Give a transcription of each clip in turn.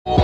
Hello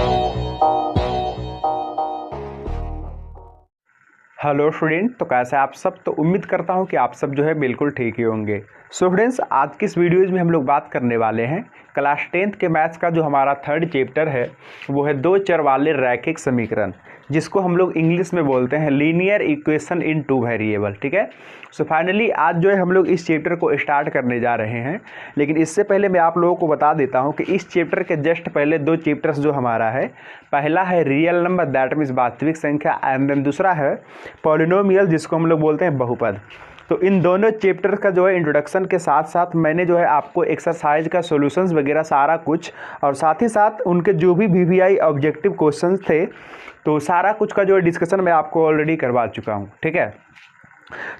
student, तो कैसे आप सब। तो उम्मीद करता हूं कि आप सब जो है बिल्कुल ठीक ही होंगे। सो फ्रेंड्स, आज की इस वीडियोज़ में हम लोग बात करने वाले हैं क्लास 10th के मैथ्स का जो हमारा थर्ड चैप्टर है वो है दो चर वाले रैखिक समीकरण, जिसको हम लोग इंग्लिश में बोलते हैं linear equation in two variable. ठीक है। सो फाइनली आज जो है हम लोग इस चैप्टर को स्टार्ट करने जा रहे हैं, लेकिन इससे पहले मैं आप लोगों को बता देता हूं कि इस चैप्टर के जस्ट पहले दो चैप्टर्स जो हमारा है, पहला है रियल नंबर दैट मीन्स वास्तविक संख्या, एंड देन दूसरा है पॉलिनोमियल जिसको हम लोग बोलते हैं बहुपद। तो इन दोनों चैप्टर का जो है इंट्रोडक्शन के साथ साथ मैंने जो है आपको एक्सरसाइज का सॉल्यूशंस वगैरह सारा कुछ, और साथ ही साथ उनके जो भी वीवीआई ऑब्जेक्टिव क्वेश्चंस थे, तो सारा कुछ का जो है डिस्कशन मैं आपको ऑलरेडी करवा चुका हूँ। ठीक है।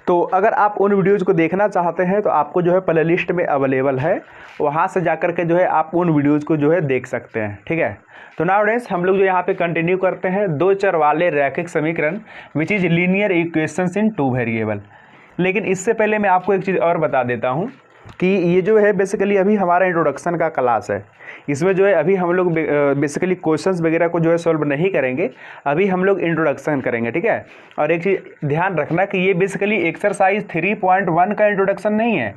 तो अगर आप उन वीडियोज़ को देखना चाहते हैं तो आपको जो है प्ले लिस्ट में अवेलेबल है, वहाँ से जाकर के जो है आप उन वीडियोज़ को जो है देख सकते हैं। ठीक है। तो नाउ फ्रेंड्स, हम लोग जो यहाँ पे कंटिन्यू करते हैं दो चर वाले रैखिक समीकरण which is linear equations in two variable. लेकिन इससे पहले मैं आपको एक चीज़ और बता देता हूँ कि ये जो है बेसिकली अभी हमारा इंट्रोडक्शन का क्लास है। इसमें जो है अभी हम लोग बेसिकली क्वेश्चंस वगैरह को जो है सॉल्व नहीं करेंगे, अभी हम लोग इंट्रोडक्शन करेंगे। ठीक है। और एक चीज़ ध्यान रखना कि ये बेसिकली एक्सरसाइज 3.1 का इंट्रोडक्शन नहीं है,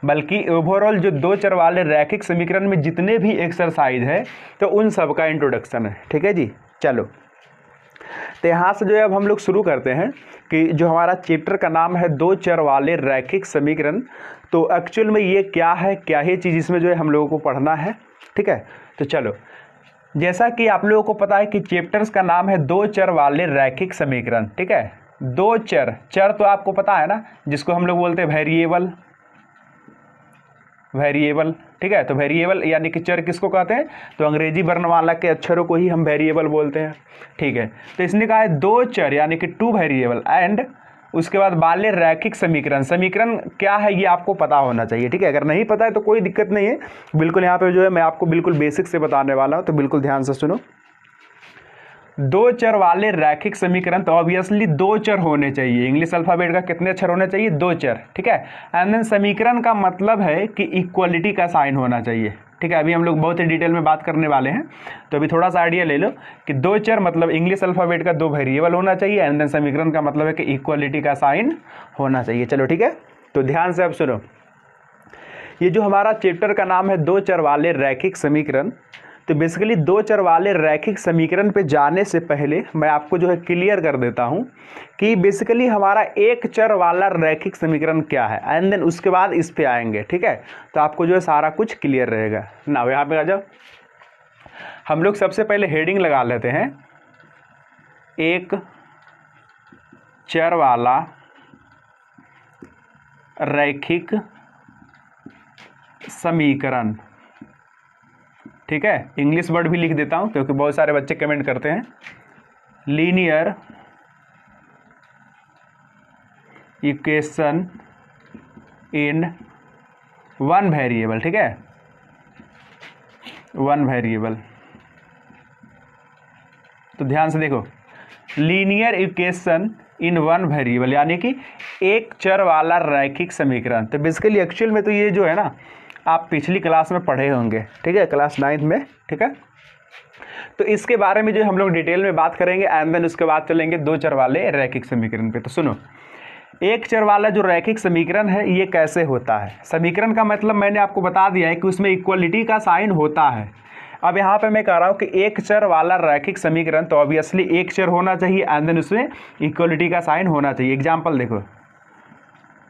बल्कि ओवरऑल जो दो चर वाले रैखिक समीकरण में जितने भी एक्सरसाइज है तो उन सब का इंट्रोडक्शन है। ठीक है जी। चलो, तो यहाँ से जो है अब हम लोग शुरू करते हैं कि जो हमारा चैप्टर का नाम है दो चर वाले रैखिक समीकरण। तो एक्चुअल में ये क्या है, क्या ही चीज़ इसमें जो है हम लोगों को पढ़ना है। ठीक है। तो चलो, जैसा कि आप लोगों को पता है कि चैप्टर्स का नाम है दो चर वाले रैखिक समीकरण। ठीक है। दो चर, चर तो आपको पता है ना, जिसको हम लोग बोलते हैं वेरिएबल। वेरिएबल, ठीक है। तो वेरिएबल यानी कि चर किसको कहते हैं, तो अंग्रेजी वर्णमाला के अक्षरों को ही हम वेरिएबल बोलते हैं। ठीक है। तो इसने कहा है दो चर यानी कि टू वेरिएबल, एंड उसके बाद वाले रैखिक समीकरण। समीकरण क्या है ये आपको पता होना चाहिए। ठीक है। अगर नहीं पता है तो कोई दिक्कत नहीं है, बिल्कुल यहाँ पे जो है मैं आपको बिल्कुल बेसिक से बताने वाला हूँ, तो बिल्कुल ध्यान से सुनो। दो चर वाले रैखिक समीकरण, तो ऑब्वियसली दो चर होने चाहिए। इंग्लिश अल्फाबेट का कितने अक्षर होने चाहिए, दो चर। ठीक है। एंड देन समीकरण का मतलब है कि इक्वलिटी का साइन होना चाहिए। ठीक है। अभी हम लोग बहुत ही डिटेल में बात करने वाले हैं, तो अभी थोड़ा सा आइडिया ले लो कि दो चर मतलब इंग्लिश अल्फाबेट का दो वेरिएबल होना चाहिए, एंड देन समीकरण का मतलब है कि इक्वलिटी का साइन होना चाहिए। चलो ठीक है। तो ध्यान से अब सुनो, ये जो हमारा चैप्टर का नाम है दो चर वाले रैखिक समीकरण, तो बेसिकली दो चर वाले रैखिक समीकरण पे जाने से पहले मैं आपको जो है क्लियर कर देता हूँ कि बेसिकली हमारा एक चर वाला रैखिक समीकरण क्या है, एंड देन उसके बाद इस पे आएंगे। ठीक है। तो आपको जो है सारा कुछ क्लियर रहेगा ना। यहाँ पे आ जाओ, हम लोग सबसे पहले हेडिंग लगा लेते हैं, एक चर वाला रैखिक समीकरण। ठीक है। इंग्लिश वर्ड भी लिख देता हूं क्योंकि बहुत सारे बच्चे कमेंट करते हैं, linear equation in one variable. ठीक है, वन वेरिएबल। तो ध्यान से देखो, linear equation in one variable यानी कि एक चर वाला रैखिक समीकरण। तो बेसिकली एक्चुअल में तो ये जो है ना, आप पिछली क्लास में पढ़े होंगे। ठीक है, क्लास 9th में। ठीक है। तो इसके बारे में जो हम लोग डिटेल में बात करेंगे, एंड देन उसके बाद चलेंगे दो चर वाले रैखिक समीकरण पे। तो सुनो, एक चर वाला जो रैखिक समीकरण है ये कैसे होता है। समीकरण का मतलब मैंने आपको बता दिया है कि उसमें इक्वलिटी का साइन होता है। अब यहाँ पे मैं कह रहा हूँ कि एक चर वाला रैखिक समीकरण, तो ऑब्वियसली एक चर होना चाहिए, एंड देन उसमें इक्वलिटी का साइन होना चाहिए। एग्जाम्पल देखो,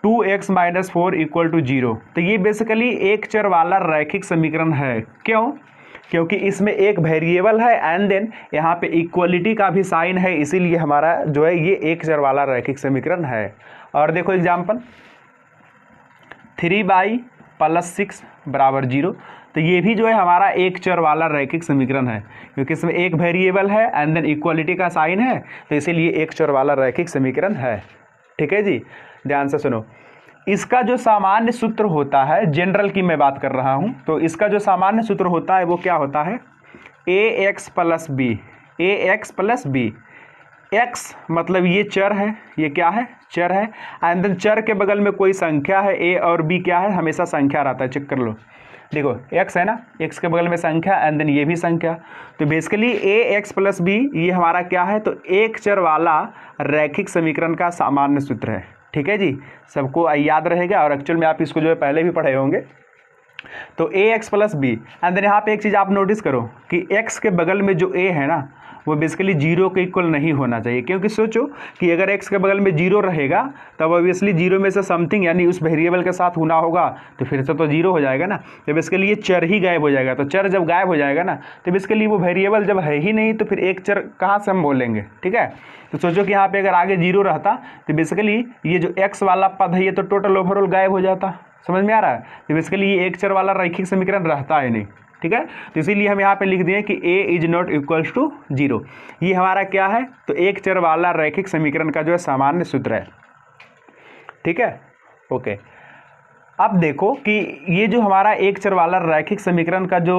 2x - 4 = 0। तो ये बेसिकली एक चर वाला रैखिक समीकरण है। क्यों? क्योंकि इसमें एक वेरिएबल है, एंड देन यहाँ पे इक्वलिटी का भी साइन है, इसीलिए हमारा जो है ये एक चर वाला रैखिक समीकरण है। और देखो एग्जाम्पल, 3y + 6 = 0। तो ये भी जो है हमारा एक चर वाला रैखिक समीकरण है, क्योंकि इसमें एक वेरिएबल है, एंड देन इक्वलिटी का साइन है, तो इसीलिए एक चर वाला रैखिक समीकरण है। ठीक है जी। ध्यान से सुनो, इसका जो सामान्य सूत्र होता है, जनरल की मैं बात कर रहा हूं, तो इसका जो सामान्य सूत्र होता है वो क्या होता है, ax + b। ax + b, x मतलब ये चर है, ये क्या है, चर है, एंड देन चर के बगल में कोई संख्या है, a और b क्या है, हमेशा संख्या रहता है। चेक कर लो, देखो x है ना, x के बगल में संख्या एंड देन ये भी संख्या, तो बेसिकली ax प्लस बी ये हमारा क्या है, तो एक चर वाला रैखिक समीकरण का सामान्य सूत्र है। ठीक है जी, सबको याद रहेगा, और एक्चुअल में आप इसको जो है पहले भी पढ़े होंगे। तो ax plus b and then यहाँ पे एक चीज़ आप नोटिस करो कि x के बगल में जो a है ना वो बेसिकली जीरो के इक्वल नहीं होना चाहिए, क्योंकि सोचो कि अगर x के बगल में जीरो रहेगा तब ऑब्वियसली जीरो में से समथिंग यानी उस वेरिएबल के साथ होना होगा, तो फिर से तो जीरो हो जाएगा ना, तो बेसिकली ये चर ही गायब हो जाएगा। तो चर जब गायब हो जाएगा ना तो बेसिकली वो वेरिएबल जब है ही नहीं तो फिर एक चर कहाँ से हम बोलेंगे। ठीक है, तो सोचो कि यहाँ पे अगर आगे जीरो रहता तो बेसिकली ये जो x वाला पद है ये तो टोटल ओवरऑल गायब हो जाता। समझ में आ रहा है, तो बेसिकली ये एक चर वाला रैखिक समीकरण रहता है नहीं। ठीक है, तो इसीलिए हम यहाँ पे लिख दिए कि a is not equals to zero. ये हमारा क्या है, तो एक चर वाला रैखिक समीकरण का जो है सामान्य सूत्र है। ठीक है, ओके। अब देखो कि ये जो हमारा एक चर वाला रैखिक समीकरण का जो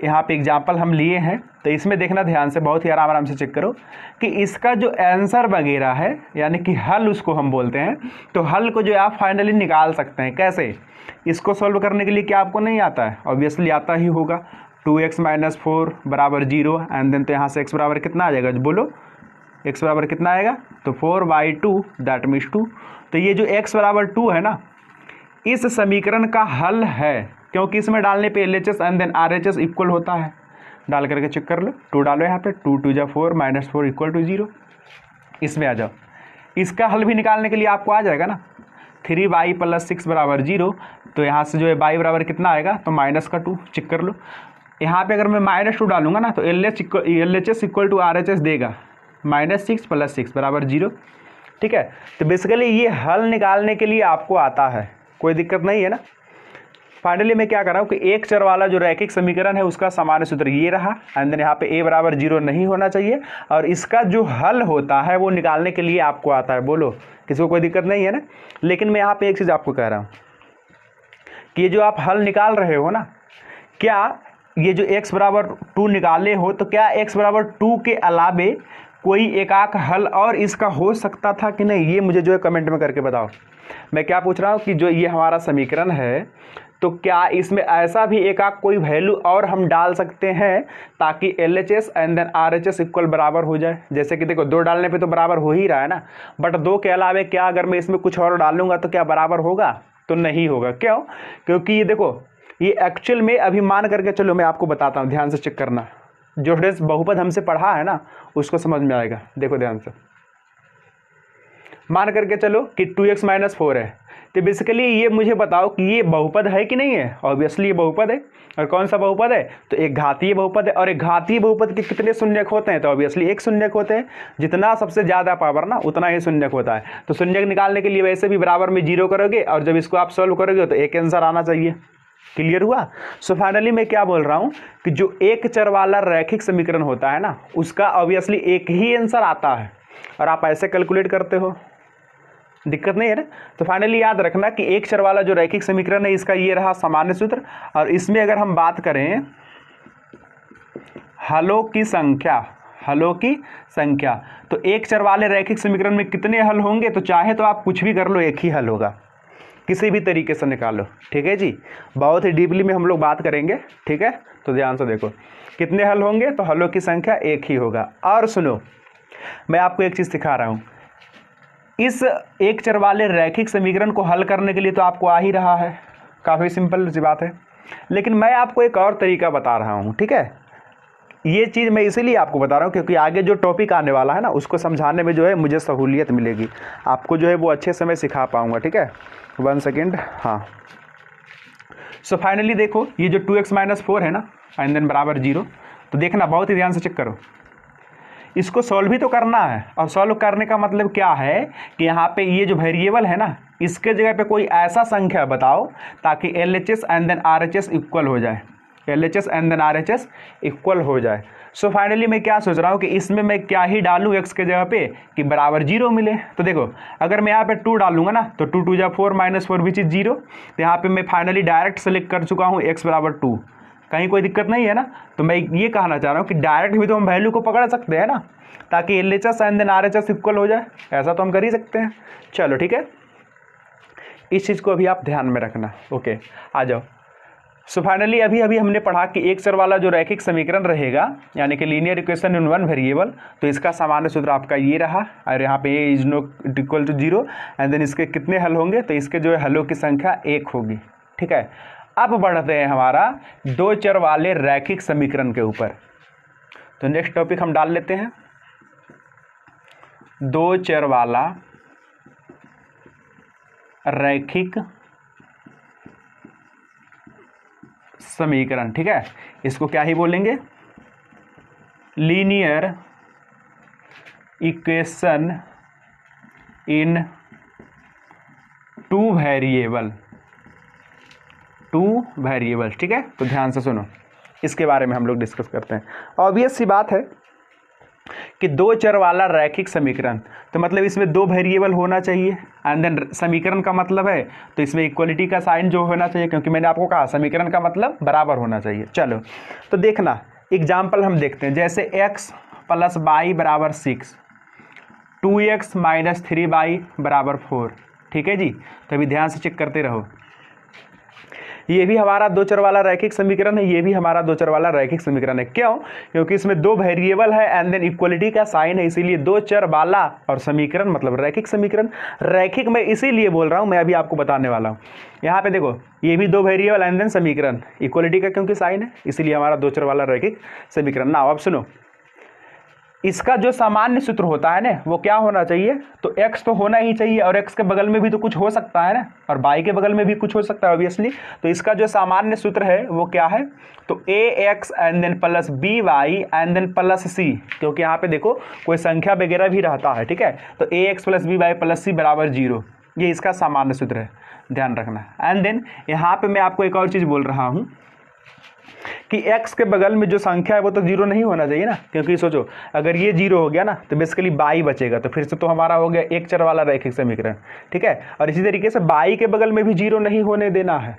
यहाँ पे एग्जाम्पल हम लिए हैं, तो इसमें देखना ध्यान से, बहुत ही आराम से चेक करो कि इसका जो आंसर वगैरह है यानी कि हल उसको हम बोलते हैं, तो हल को जो आप फाइनली निकाल सकते हैं। कैसे, इसको सॉल्व करने के लिए क्या आपको नहीं आता है, ऑब्वियसली आता ही होगा। 2x - 4 बराबर 0 एंड देन तो यहाँ से x बराबर कितना आ जाएगा, बोलो x बराबर कितना आएगा, तो 4/2 दैट मीन्स 2। तो ये जो x बराबर 2 है ना इस समीकरण का हल है, क्योंकि इसमें डालने पे LHS and then RHS equal होता है। डाल करके चेक कर लो, 2 डालो यहाँ पे, 2 2 जा 4 -4 इक्वल टू 0। इसमें आ जाओ, इसका हल भी निकालने के लिए आपको आ जाएगा ना 3y + 6 बराबर 0। तो यहाँ से जो है y बराबर कितना आएगा, तो -2 चेक कर लो। यहाँ पे अगर मैं -2 डालूंगा ना तो LHS इक्वल टू RHS देगा, -6 + 6 बराबर 0। ठीक है, तो बेसिकली ये हल निकालने के लिए आपको आता है, कोई दिक्कत नहीं है ना। फाइनली मैं क्या कर रहा हूँ कि एक चर वाला जो रैखिक समीकरण है उसका सामान्य सूत्र ये रहा एंड देन यहाँ पे a बराबर 0 नहीं होना चाहिए, और इसका जो हल होता है वो निकालने के लिए आपको आता है। बोलो किसी को कोई दिक्कत नहीं है ना। लेकिन मैं यहाँ पे एक चीज़ आपको कह रहा हूँ कि ये जो आप हल निकाल रहे हो ना, क्या ये जो x बराबर 2 निकाले हो तो क्या x बराबर 2 के अलावे कोई एकाक हल और इसका हो सकता था कि नहीं, ये मुझे जो है कमेंट में करके बताओ। मैं क्या पूछ रहा हूँ कि जो ये हमारा समीकरण है तो क्या इसमें ऐसा भी एकाक कोई वैल्यू और हम डाल सकते हैं ताकि LHS and then RHS equal बराबर हो जाए। जैसे कि देखो 2 डालने पे तो बराबर हो ही रहा है ना, बट 2 के अलावे क्या अगर मैं इसमें कुछ और डालूंगा तो क्या बराबर होगा, तो नहीं होगा। क्यों, क्योंकि ये देखो ये एक्चुअल में अभी मान करके चलो मैं आपको बताता हूँ, ध्यान से चेक करना। जो स्टूडेंट्स बहुपद हमसे पढ़ा है ना उसको समझ में आएगा। देखो ध्यान से, मान करके चलो कि 2x - 4 है, तो बेसिकली ये मुझे बताओ कि ये बहुपद है कि नहीं है। ऑब्वियसली ये बहुपद है, और कौन सा बहुपद है, तो एक घातीय बहुपद है। और एक घातीय बहुपद के कितने शून्यक होते हैं, तो ऑब्वियसली एक शून्यक होते हैं। जितना सबसे ज़्यादा पावर ना उतना ही शून्यक होता है। तो शून्यक निकालने के लिए वैसे भी बराबर में 0 करोगे, और जब इसको आप सॉल्व करोगे तो एक आंसर आना चाहिए। क्लियर हुआ। सो फाइनली मैं क्या बोल रहा हूँ कि जो एक चर वाला रैखिक समीकरण होता है ना उसका ऑब्वियसली एक ही आंसर आता है, और आप ऐसे कैलकुलेट करते हो, दिक्कत नहीं है ना। तो फाइनली याद रखना कि एक चर वाला जो रैखिक समीकरण है इसका ये रहा सामान्य सूत्र। और इसमें अगर हम बात करें हलों की संख्या, तो एक चर वाले रैखिक समीकरण में कितने हल होंगे, तो चाहे तो आप कुछ भी कर लो, एक ही हल होगा, किसी भी तरीके से निकालो। ठीक है जी, बहुत ही डीपली में हम लोग बात करेंगे। ठीक है, तो ध्यान से देखो कितने हल होंगे, तो हलों की संख्या एक ही होगा। और सुनो, मैं आपको एक चीज़ सिखा रहा हूँ, इस एक चर वाले रैखिक समीकरण को हल करने के लिए तो आपको आ ही रहा है, काफ़ी सिंपल सी बात है। लेकिन मैं आपको एक और तरीका बता रहा हूँ। ठीक है, ये चीज़ मैं इसीलिए आपको बता रहा हूँ क्योंकि आगे जो टॉपिक आने वाला है ना उसको समझाने में जो है मुझे सहूलियत मिलेगी, आपको जो है वो अच्छे से मैं सिखा पाऊँगा। ठीक है, 1 सेकेंड। हाँ, सो फाइनली देखो ये जो 2x - 4 है ना एंड देन बराबर 0, तो देखना बहुत ही ध्यान से चेक करो, इसको सॉल्व भी तो करना है। और सॉल्व करने का मतलब क्या है कि यहाँ पे ये जो वेरिएबल है ना इसके जगह पे कोई ऐसा संख्या बताओ ताकि LHS and then RHS equal हो जाए, LHS and then RHS equal हो जाए। सो फाइनली मैं क्या सोच रहा हूँ कि इसमें मैं क्या ही डालूँ x के जगह पे कि बराबर 0 मिले। तो देखो अगर मैं यहाँ पे 2 डालूंगा ना तो 2 2 जा 4 -4 विच इज 0। तो यहाँ पे मैं फाइनली डायरेक्ट सेलेक्ट कर चुका हूँ x बराबर 2, कहीं कोई दिक्कत नहीं है ना। तो मैं ये कहना चाह रहा हूँ कि डायरेक्ट भी तो हम वैल्यू को पकड़ सकते हैं ना, ताकि LHS and then RHS equal हो जाए, ऐसा तो हम कर ही सकते हैं। चलो ठीक है, इस चीज़ को अभी आप ध्यान में रखना। ओके, आ जाओ। सो फाइनली अभी हमने पढ़ा कि एक चर वाला जो रैखिक समीकरण रहेगा यानी कि linear equation in one variable, तो इसका सामान्य सूत्र आपका ये रहा और यहाँ पे A is not equal to 0 and then इसके कितने हल होंगे, तो इसके जो है हलों की संख्या 1 होगी। ठीक है, अब बढ़ते हैं हमारा दो चर वाले रैखिक समीकरण के ऊपर। तो नेक्स्ट टॉपिक हम डाल लेते हैं दो चर वाला रैखिक समीकरण। ठीक है, इसको क्या ही बोलेंगे, linear equation in two variable. ठीक है, तो ध्यान से सुनो, इसके बारे में हम लोग डिस्कस करते हैं। ऑब्वियस सी बात है कि दो चर वाला रैखिक समीकरण, तो मतलब इसमें दो वेरिएबल होना चाहिए एंड देन समीकरण का मतलब है तो इसमें इक्वलिटी का साइन जो होना चाहिए, क्योंकि मैंने आपको कहा समीकरण का मतलब बराबर होना चाहिए। चलो तो देखना एग्जाम्पल हम देखते हैं, जैसे x + y = 6, 2x - 3y = 4। ठीक है जी, तो अभी ध्यान से चेक करते रहो, ये भी हमारा दो चर वाला रैखिक समीकरण है, ये भी हमारा दो चर वाला रैखिक समीकरण है। क्यों? क्योंकि इसमें दो वेरिएबल है एंड देन इक्वलिटी का साइन है, इसीलिए दो चर वाला और समीकरण मतलब रैखिक समीकरण। रैखिक मैं इसीलिए बोल रहा हूँ, मैं अभी आपको बताने वाला हूँ। यहाँ पे देखो, ये भी दो वेरिएबल एंड देन समीकरण, इक्वलिटी का क्योंकि साइन है इसीलिए हमारा दो चर वाला रैखिक समीकरण। ना अब सुनो, इसका जो सामान्य सूत्र होता है ना वो क्या होना चाहिए, तो x तो होना ही चाहिए और x के बगल में भी तो कुछ हो सकता है ना, और y के बगल में भी कुछ हो सकता है ऑब्वियसली। तो इसका जो सामान्य सूत्र है वो क्या है, तो ax and then plus by and then plus c, क्योंकि यहाँ पे देखो कोई संख्या वगैरह भी रहता है। ठीक है, तो ax plus by plus c = 0, ये इसका सामान्य सूत्र है, ध्यान रखना। एंड देन यहाँ पे मैं आपको एक और चीज़ बोल रहा हूँ कि x के बगल में जो संख्या है वो तो 0 नहीं होना चाहिए ना, क्योंकि सोचो अगर ये 0 हो गया ना तो बेसिकली बाई बचेगा, तो फिर से तो हमारा हो गया एक चर वाला रैखिक समीकरण। ठीक है, और इसी तरीके से बाई के बगल में भी 0 नहीं होने देना है।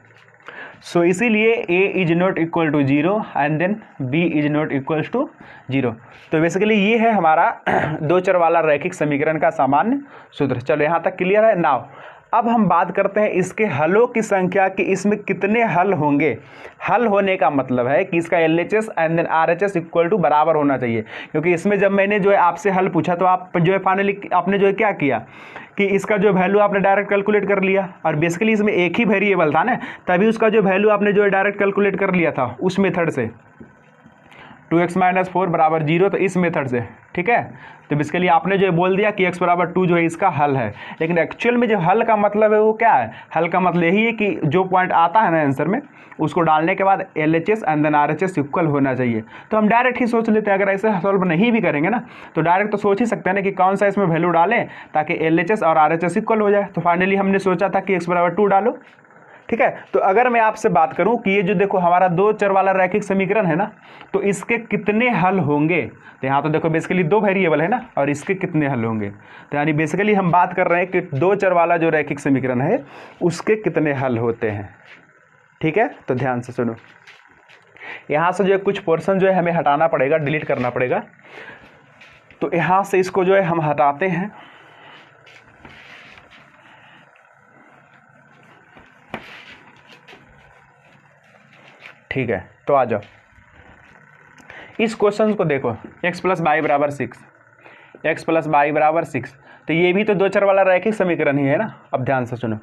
सो इसीलिए a is not equal to 0 and then b is not equal to 0। तो बेसिकली ये है हमारा दो चर वाला रैखिक समीकरण का सामान्य सूत्र। चलो यहाँ तक क्लियर है। नाउ अब हम बात करते हैं इसके हलों की संख्या कि इसमें कितने हल होंगे। हल होने का मतलब है कि इसका LHS and then RHS equal to बराबर होना चाहिए, क्योंकि इसमें जब मैंने जो है आपसे हल पूछा तो आप जो है फाइनली आपने जो है क्या किया कि इसका जो वैल्यू आपने डायरेक्ट कैलकुलेट कर लिया, और बेसिकली इसमें एक ही वेरिएबल था ना, तभी उसका जो वैल्यू आपने जो है डायरेक्ट कैलकुलेट कर लिया था उस मेथड से, 2x - 4 = 0, तो इस मेथड से। ठीक है, तो बेसिकली आपने जो है बोल दिया कि x = 2 जो है इसका हल है, लेकिन एक्चुअल में जो हल का मतलब है वो क्या है, हल का मतलब यही है कि जो पॉइंट आता है ना आंसर में उसको डालने के बाद LHS and then RHS equal होना चाहिए। तो हम डायरेक्ट ही सोच लेते हैं, अगर ऐसे सॉल्व नहीं भी करेंगे ना तो डायरेक्ट तो सोच ही सकते हैं ना कि कौन सा इसमें वैल्यू डालें ताकि LHS और RHS इक्वल हो जाए। तो फाइनली हमने सोचा था कि x = 2 डालो। ठीक है, तो अगर मैं आपसे बात करूं कि ये जो देखो हमारा दो चर वाला रैखिक समीकरण है ना, तो इसके कितने हल होंगे, तो यहाँ तो देखो बेसिकली दो वेरिएबल है ना, और इसके कितने हल होंगे, तो यानी बेसिकली हम बात कर रहे हैं कि दो चर वाला जो रैखिक समीकरण है उसके कितने हल होते हैं। ठीक है, तो ध्यान से सुनो, यहाँ से जो है कुछ पोर्शन जो है हमें हटाना पड़ेगा, डिलीट करना पड़ेगा। तो यहाँ से इसको जो है हम हटाते हैं। ठीक है, तो आ जाओ इस क्वेश्चन को देखो, x + y = 6, x + y = 6, तो ये भी तो दो चर वाला रैखिक समीकरण ही है ना। अब ध्यान से सुनो,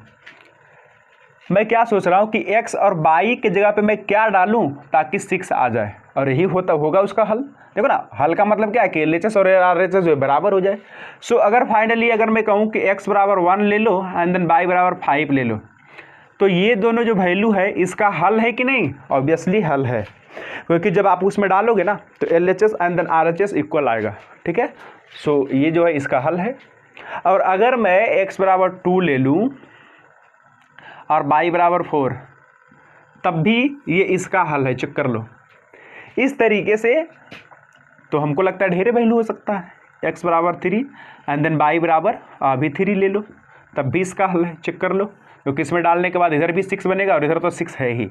मैं क्या सोच रहा हूँ कि x और y के जगह पे मैं क्या डालूं ताकि 6 आ जाए, और यही होगा उसका हल। देखो ना, हल का मतलब क्या है कि LHS और RHS जो है बराबर हो जाए। सो अगर फाइनली अगर मैं कहूँ कि x = 1 ले लो एंड देन y = 5 ले लो, तो ये दोनों जो वैल्यू है इसका हल है कि नहीं, ऑब्वियसली हल है, क्योंकि जब आप उसमें डालोगे ना तो LHS and then RHS equal आएगा। ठीक है, सो ये जो है इसका हल है। और अगर मैं x = 2 ले लूँ और y = 4, तब भी ये इसका हल है, चेक कर लो। इस तरीके से तो हमको लगता है ढेरे वैल्यू हो सकता है, x = 3 एंड देन y = भी 3 ले लो, तब भी इसका हल है, चेक कर लो, क्योंकि इसमें डालने के बाद इधर भी 6 बनेगा और इधर तो 6 है ही।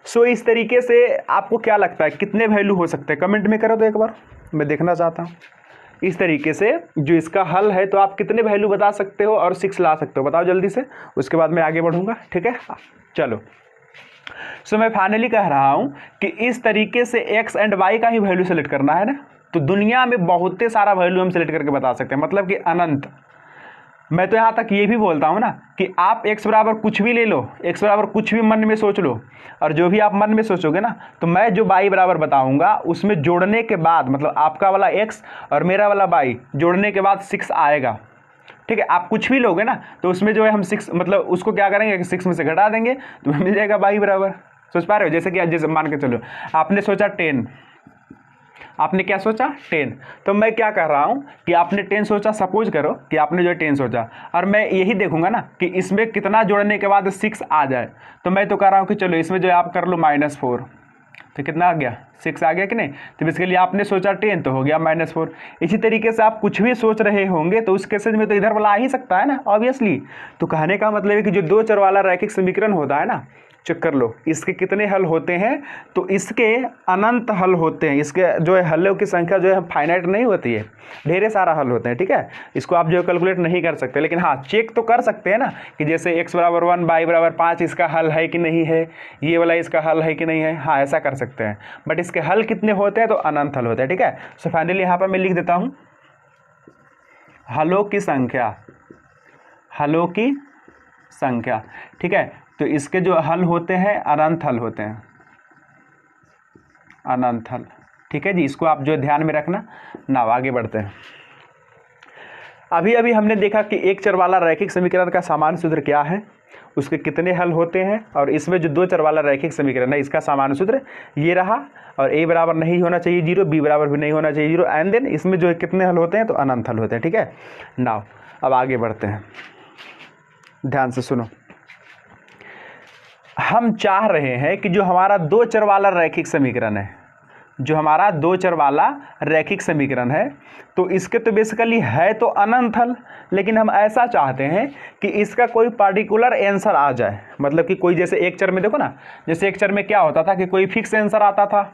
सो इस तरीके से आपको क्या लगता है कितने वैल्यू हो सकते हैं, कमेंट में करो तो एक बार, मैं देखना चाहता हूँ। इस तरीके से जो इसका हल है तो आप कितने वैल्यू बता सकते हो और 6 ला सकते हो, बताओ जल्दी से, उसके बाद मैं आगे बढ़ूँगा। ठीक है, चलो सो मैं फाइनली कह रहा हूँ कि इस तरीके से एक्स एंड वाई का ही वैल्यू सेलेक्ट करना है ना। तो दुनिया में बहुत सारा वैल्यू हम सेलेक्ट करके बता सकते हैं, मतलब कि अनंत। मैं तो यहाँ तक ये भी बोलता हूँ ना कि आप x बराबर कुछ भी ले लो, x बराबर कुछ भी मन में सोच लो, और जो भी आप मन में सोचोगे ना, तो मैं जो y बराबर बताऊँगा उसमें जोड़ने के बाद, मतलब आपका वाला x और मेरा वाला y जोड़ने के बाद 6 आएगा। ठीक है, आप कुछ भी लोगे ना तो उसमें जो है हम 6 मतलब उसको क्या करेंगे कि 6 में से घटा देंगे तो मिल जाएगा y बराबर। सोच पा रहे हो? जैसे कि जैसे मान के चलो आपने सोचा 10, आपने क्या सोचा 10, तो मैं क्या कर रहा हूँ कि आपने 10 सोचा, सपोज करो कि आपने जो 10 सोचा, और मैं यही देखूंगा ना कि इसमें कितना जोड़ने के बाद 6 आ जाए। तो मैं तो कह रहा हूँ कि चलो इसमें जो है आप कर लो -4, तो कितना आ गया 6 आ गया कि नहीं। तो इसके लिए आपने सोचा 10 तो हो गया -4। इसी तरीके से आप कुछ भी सोच रहे होंगे तो उस केसेज में तो इधर वाला आ ही सकता है ना, ऑब्वियसली। तो कहने का मतलब है कि जो 2 चर वाला रैखिक समीकरण होता है ना, चेक कर लो इसके कितने हल होते हैं, तो इसके अनंत हल होते हैं। इसके जो है हलों की संख्या जो है फाइनाइट नहीं होती है, ढेरे सारा हल होते हैं। ठीक है, इसको आप जो है कैलकुलेट नहीं कर सकते, लेकिन हाँ चेक तो कर सकते हैं ना कि जैसे x बराबर 1 y बराबर 5 इसका हल है कि नहीं है, ये वाला इसका हल है कि नहीं है। हाँ ऐसा कर सकते हैं, बट इसके हल कितने होते हैं, तो अनंत हल होते हैं। ठीक है, सो फाइनली यहाँ पर मैं लिख देता हूँ हलों की संख्या, हलों की संख्या। ठीक है, तो इसके जो हल होते हैं अनंत हल होते हैं, अनंत हल। ठीक है जी, इसको आप जो ध्यान में रखना ना। आगे बढ़ते हैं। अभी अभी हमने देखा कि एक चर वाला रैखिक समीकरण का सामान्य सूत्र क्या है, उसके कितने हल होते हैं, और इसमें जो 2 चर वाला रैखिक समीकरण है इसका सामान्य सूत्र ये रहा, और a बराबर नहीं होना चाहिए 0, b बराबर भी नहीं होना चाहिए 0, एंड देन इसमें जो है कितने हल होते हैं, तो अनंत हल होते हैं। ठीक है, नाउ अब आगे बढ़ते हैं, ध्यान से सुनो। हम चाह रहे हैं कि जो हमारा 2 चर वाला रैखिक समीकरण है, जो हमारा 2 चर वाला रैखिक समीकरण है, तो इसके तो बेसिकली है तो अनंत हल, लेकिन हम ऐसा चाहते हैं कि इसका कोई पार्टिकुलर आंसर आ जाए। मतलब कि कोई जैसे एक चर में देखो ना, जैसे एक चर में क्या होता था कि कोई फिक्स आंसर आता था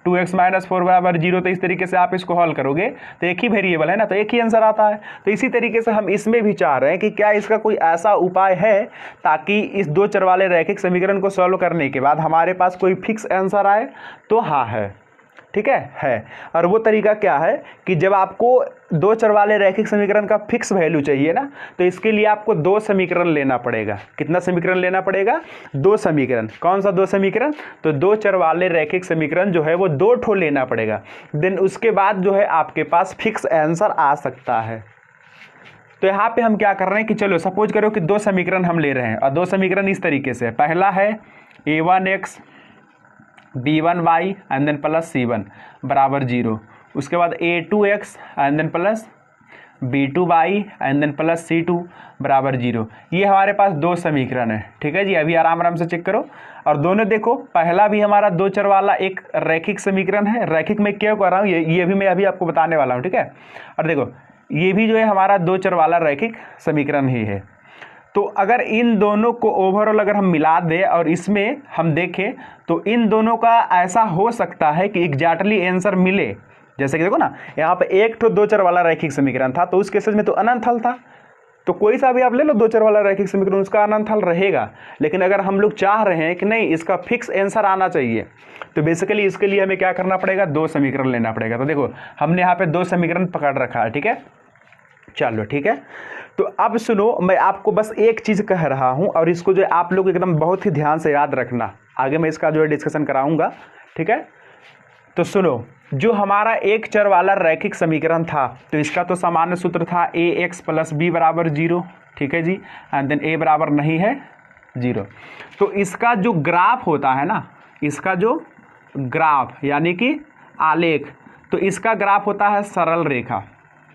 2x - 4 बराबर 0, तो इस तरीके से आप इसको हल करोगे तो एक ही वेरिएबल है ना, तो एक ही आंसर आता है। तो इसी तरीके से हम इसमें भी चाह रहे हैं कि क्या इसका कोई ऐसा उपाय है ताकि इस 2 चर वाले रैखिक समीकरण को सॉल्व करने के बाद हमारे पास कोई फिक्स आंसर आए। तो हाँ है, ठीक है। और वो तरीका क्या है कि जब आपको 2 चर वाले रैखिक समीकरण का फिक्स वैल्यू चाहिए ना, तो इसके लिए आपको 2 समीकरण लेना पड़ेगा। कितना समीकरण लेना पड़ेगा, 2 समीकरण। कौन सा 2 समीकरण, तो 2 चर वाले रैखिक समीकरण जो है वो 2 ठो लेना पड़ेगा। देन उसके बाद जो है आपके पास फिक्स आंसर आ सकता है। तो यहाँ पे हम क्या कर रहे हैं कि चलो सपोज करो कि 2 समीकरण हम ले रहे हैं, और 2 समीकरण इस तरीके से, पहला है a1x b1y and then plus c1 बराबर 0। उसके बाद a2x and then plus b2y and then plus c2 बराबर 0। ये हमारे पास 2 समीकरण है। ठीक है जी, अभी आराम आराम से चेक करो। और दोनों देखो, पहला भी हमारा 2 चर वाला एक रैखिक समीकरण है। रैखिक में क्या कर रहा हूँ ये भी मैं अभी आपको बताने वाला हूँ। ठीक है, और देखो ये भी जो है हमारा 2 चर वाला रैखिक समीकरण ही है। तो अगर इन दोनों को ओवरऑल अगर हम मिला दें और इसमें हम देखें तो इन दोनों का ऐसा हो सकता है कि एग्जैक्टली आंसर मिले। जैसे कि देखो ना, यहाँ पे एक तो 2 चर वाला रैखिक समीकरण था, तो उस केसेस में तो अनंत हल था। तो कोई सा भी आप ले लो 2 चर वाला रैखिक समीकरण, उसका अनंत हल रहेगा। लेकिन अगर हम लोग चाह रहे हैं कि नहीं इसका फिक्स आंसर आना चाहिए, तो बेसिकली इसके लिए हमें क्या करना पड़ेगा, 2 समीकरण लेना पड़ेगा। तो देखो हमने यहाँ पे 2 समीकरण पकड़ रखा है। ठीक है, चलो ठीक है। तो अब सुनो, मैं आपको बस एक चीज़ कह रहा हूँ, और इसको जो आप लोग एकदम बहुत ही ध्यान से याद रखना, आगे मैं इसका जो है डिस्कशन कराऊंगा। ठीक है, तो सुनो, जो हमारा एक चर वाला रैखिक समीकरण था, तो इसका तो सामान्य सूत्र था ax + b बराबर 0। ठीक है जी, एंड देन a बराबर नहीं है 0। तो इसका जो ग्राफ होता है ना, इसका जो ग्राफ यानी कि आलेख, तो इसका ग्राफ होता है सरल रेखा।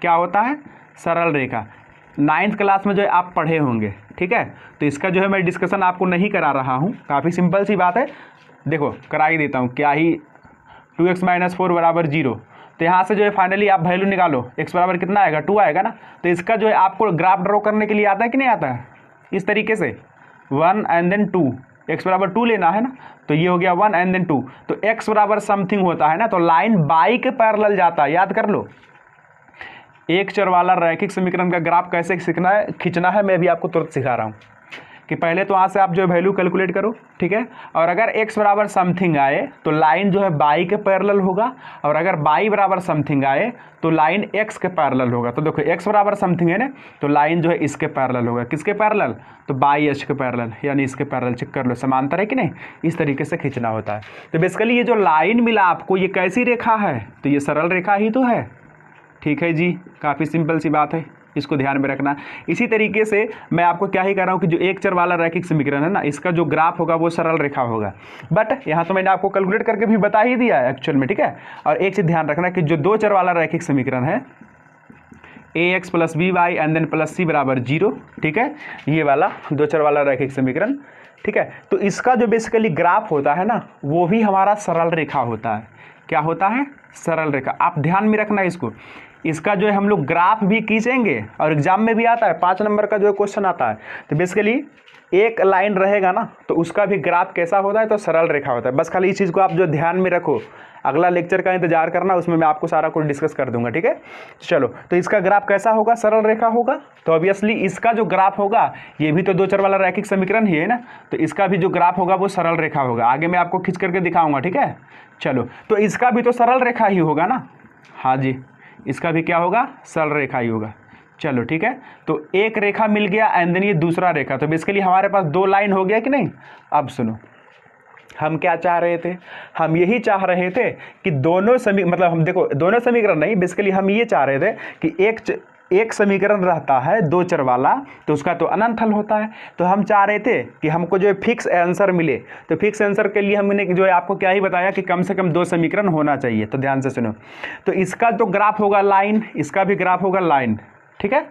क्या होता है, सरल रेखा। 9th क्लास में जो है आप पढ़े होंगे। ठीक है, तो इसका जो है मैं डिस्कशन आपको नहीं करा रहा हूँ, काफ़ी सिंपल सी बात है। देखो करा ही देता हूँ, क्या ही 2x - 4 बराबर 0। तो यहाँ से जो है फाइनली आप वैल्यू निकालो, x बराबर कितना आएगा, 2 आएगा ना। तो इसका जो है आपको ग्राफ ड्रॉ करने के लिए आता है कि नहीं आता है, इस तरीके से 1 एंड देन 2, x बराबर 2 लेना है ना। तो ये हो गया 1 एंड देन 2। तो x बराबर समथिंग होता है ना, तो लाइन बाई के पैरेलल जाता है, याद कर लो। एक चर वाला रैखिक समीकरण का ग्राफ कैसे खींचना है मैं भी आपको तुरंत सिखा रहा हूँ। कि पहले तो वहाँ से आप जो है वैल्यू कैलकुलेट करो, ठीक है। और अगर x बराबर समथिंग आए तो लाइन जो है बाई के पैरेलल होगा, और अगर बाई बराबर समथिंग आए तो लाइन x के पैरेलल होगा। तो देखो x बराबर समथिंग है ना, तो लाइन जो है इसके पैरेलल होगा। किसके पैरेलल? तो बाई h के पैरेलल, यानी इसके पैरेलल। चेक कर लो समांतर है कि नहीं, इस तरीके से खींचना होता है। तो बेसिकली ये जो लाइन मिला आपको, ये कैसी रेखा है? तो ये सरल रेखा ही तो है, ठीक है जी। काफ़ी सिंपल सी बात है, इसको ध्यान में रखना। इसी तरीके से मैं आपको क्या ही कह रहा हूँ कि जो एक चर वाला रैखिक समीकरण है ना, इसका जो ग्राफ होगा वो सरल रेखा होगा। बट यहाँ तो मैंने आपको कैलकुलेट करके भी बता ही दिया है एक्चुअल में, ठीक है। और एक चीज़ ध्यान रखना कि जो दो चर वाला रैखिक समीकरण है ax plus B Y and then plus C बराबर 0, ठीक है, ये वाला दो चर वाला रैखिक समीकरण, ठीक है। तो इसका जो बेसिकली ग्राफ होता है ना, वो भी हमारा सरल रेखा होता है। क्या होता है? सरल रेखा। आप ध्यान में रखना इसको। इसका जो है हम लोग ग्राफ भी खींचेंगे, और एग्जाम में भी आता है 5 नंबर का जो क्वेश्चन आता है। तो बेसिकली एक लाइन रहेगा ना, तो उसका भी ग्राफ कैसा होता है? तो सरल रेखा होता है। बस खाली इस चीज़ को आप जो ध्यान में रखो। अगला लेक्चर का इंतजार करना, उसमें मैं आपको सारा कुछ डिस्कस कर दूंगा, ठीक है। चलो, तो इसका ग्राफ कैसा होगा? सरल रेखा होगा। तो ऑब्वियसली इसका जो ग्राफ होगा, ये भी तो दो चर वाला रैखिक समीकरण ही है ना, तो इसका भी जो ग्राफ होगा वो सरल रेखा होगा। आगे मैं आपको खींच करके दिखाऊंगा, ठीक है। चलो, तो इसका भी तो सरल रेखा ही होगा ना। हाँ जी, इसका भी क्या होगा? सरल रेखा ही होगा। चलो ठीक है, तो एक रेखा मिल गया एंड देन ये दूसरा रेखा। तो बेसिकली हमारे पास दो लाइन हो गया कि नहीं। अब सुनो, हम क्या चाह रहे थे? हम यही चाह रहे थे कि दोनों मतलब हम देखो, दोनों समीकरण नहीं, बेसिकली हम ये चाह रहे थे कि एक समीकरण रहता है दो चर वाला, तो उसका तो अनंत हल होता है। तो हम चाह रहे थे कि हमको जो है फिक्स आंसर मिले। तो फिक्स आंसर के लिए हमने जो है आपको क्या ही बताया कि कम से कम दो समीकरण होना चाहिए। तो ध्यान से सुनो, तो इसका तो ग्राफ होगा लाइन, इसका भी ग्राफ होगा लाइन, ठीक है।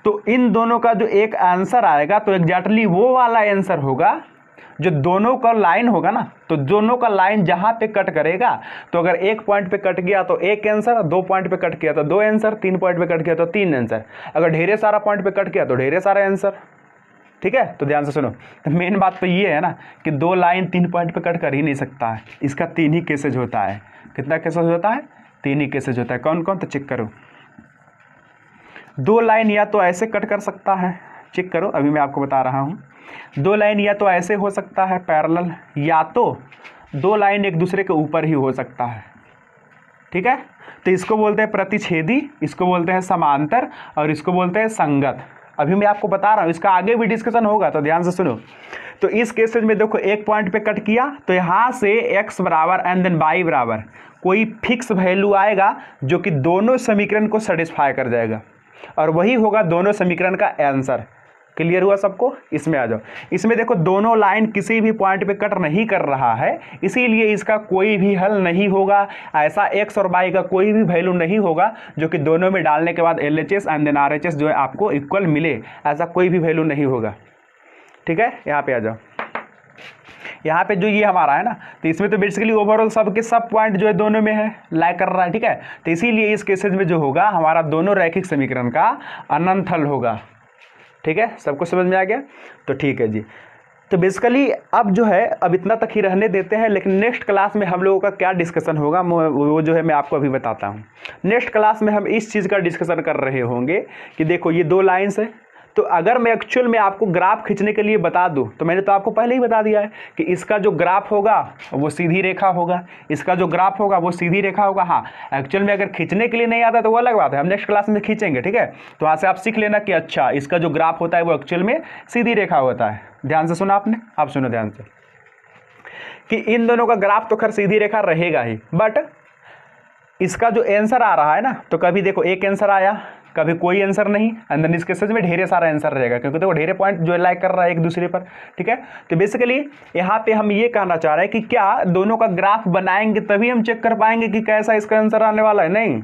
तो इन दोनों का जो एक आंसर आएगा, तो एग्जैक्टली वो वाला आंसर होगा जो दोनों का लाइन होगा ना। तो दोनों का लाइन जहां पे कट करेगा, तो अगर एक पॉइंट पे कट गया तो एक आंसर, दो पॉइंट पे कट गया तो दो आंसर, तीन पॉइंट पे कट गया तो तीन आंसर, अगर ढेरे सारा पॉइंट पे कट गया तो ढेरे सारा आंसर, ठीक है। तो ध्यान से सुनो, तो मेन बात तो ये है ना कि दो लाइन तीन पॉइंट पे कट कर ही नहीं सकता है। इसका तीन ही केसेज होता है। कितना केसेज होता है? तीन ही केसेज होता है। कौन कौन? तो चेक करो। दो लाइन या तो ऐसे कट कर सकता है, चेक करो, अभी मैं आपको बता रहा हूँ। दो लाइन या तो ऐसे हो सकता है पैरेलल, या तो दो लाइन एक दूसरे के ऊपर ही हो सकता है, ठीक है। तो इसको बोलते हैं प्रतिच्छेदी, इसको बोलते हैं समांतर, और इसको बोलते हैं संगत। अभी मैं आपको बता रहा हूँ, इसका आगे भी डिस्कशन होगा, तो ध्यान से सुनो। तो इस केसेज में देखो, एक पॉइंट पे कट किया तो यहाँ से x बराबर एंड देन y बराबर कोई फिक्स वैल्यू आएगा जो कि दोनों समीकरण को सेटिस्फाई कर जाएगा, और वही होगा दोनों समीकरण का आंसर। क्लियर हुआ सबको? इसमें आ जाओ। इसमें देखो, दोनों लाइन किसी भी पॉइंट पे कट नहीं कर रहा है, इसीलिए इसका कोई भी हल नहीं होगा। ऐसा x और y का कोई भी वैल्यू नहीं होगा जो कि दोनों में डालने के बाद LHS एंड देन RHS जो है आपको इक्वल मिले। ऐसा कोई भी वैल्यू नहीं होगा, ठीक है। यहाँ पे आ जाओ। यहाँ पे जो ये हमारा है ना, तो इसमें तो बेसिकली ओवरऑल सब के सब पॉइंट जो है दोनों में है, लाई कर रहा है, ठीक है। तो इसीलिए इस केसेज में जो होगा हमारा दोनों रैखिक समीकरण का अनंत हल होगा, ठीक है। सबको समझ में आ गया? तो ठीक है जी। तो बेसिकली अब जो है, अब इतना तक ही रहने देते हैं, लेकिन नेक्स्ट क्लास में हम लोगों का क्या डिस्कशन होगा वो जो है मैं आपको अभी बताता हूँ। नेक्स्ट क्लास में हम इस चीज़ का डिस्कशन कर रहे होंगे कि देखो, ये दो लाइन्स है। तो अगर मैं एक्चुअल में आपको ग्राफ खींचने के लिए बता दूं, तो मैंने तो आपको पहले ही बता दिया है कि इसका जो ग्राफ होगा वो सीधी रेखा होगा, इसका जो ग्राफ होगा वो सीधी रेखा होगा। हाँ, एक्चुअल में अगर खींचने के लिए नहीं आता तो वो अलग बात है, हम नेक्स्ट क्लास में खींचेंगे, ठीक है। तो वहाँ से आप सीख लेना कि अच्छा, इसका जो ग्राफ होता है वो एक्चुअल में सीधी रेखा होता है। ध्यान से सुना आपने? आप सुनो ध्यान से कि इन दोनों का ग्राफ तो खैर सीधी रेखा रहेगा ही, बट इसका जो आंसर आ रहा है ना, तो कभी देखो एक आंसर आया, कभी कोई आंसर नहीं, एंड देन इस केसेज में ढेरे सारा आंसर रहेगा, क्योंकि देखो ढेरे पॉइंट जो लाइक कर रहा है एक दूसरे पर, ठीक है। तो बेसिकली यहाँ पे हम ये कहना चाह रहे हैं कि क्या दोनों का ग्राफ बनाएंगे तभी हम चेक कर पाएंगे कि कैसा इसका आंसर आने वाला है? नहीं,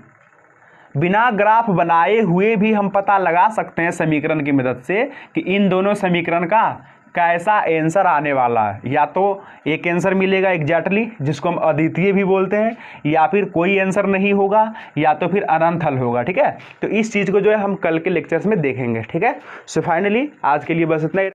बिना ग्राफ बनाए हुए भी हम पता लगा सकते हैं समीकरण की मदद से कि इन दोनों समीकरण का कैसा आंसर आने वाला है। या तो एक आंसर मिलेगा एग्जैक्टली, जिसको हम अद्वितीय भी बोलते हैं, या फिर कोई आंसर नहीं होगा, या तो फिर अनंत हल होगा, ठीक है। तो इस चीज़ को जो है हम कल के लेक्चर्स में देखेंगे, ठीक है। सो फाइनली आज के लिए बस इतना ही।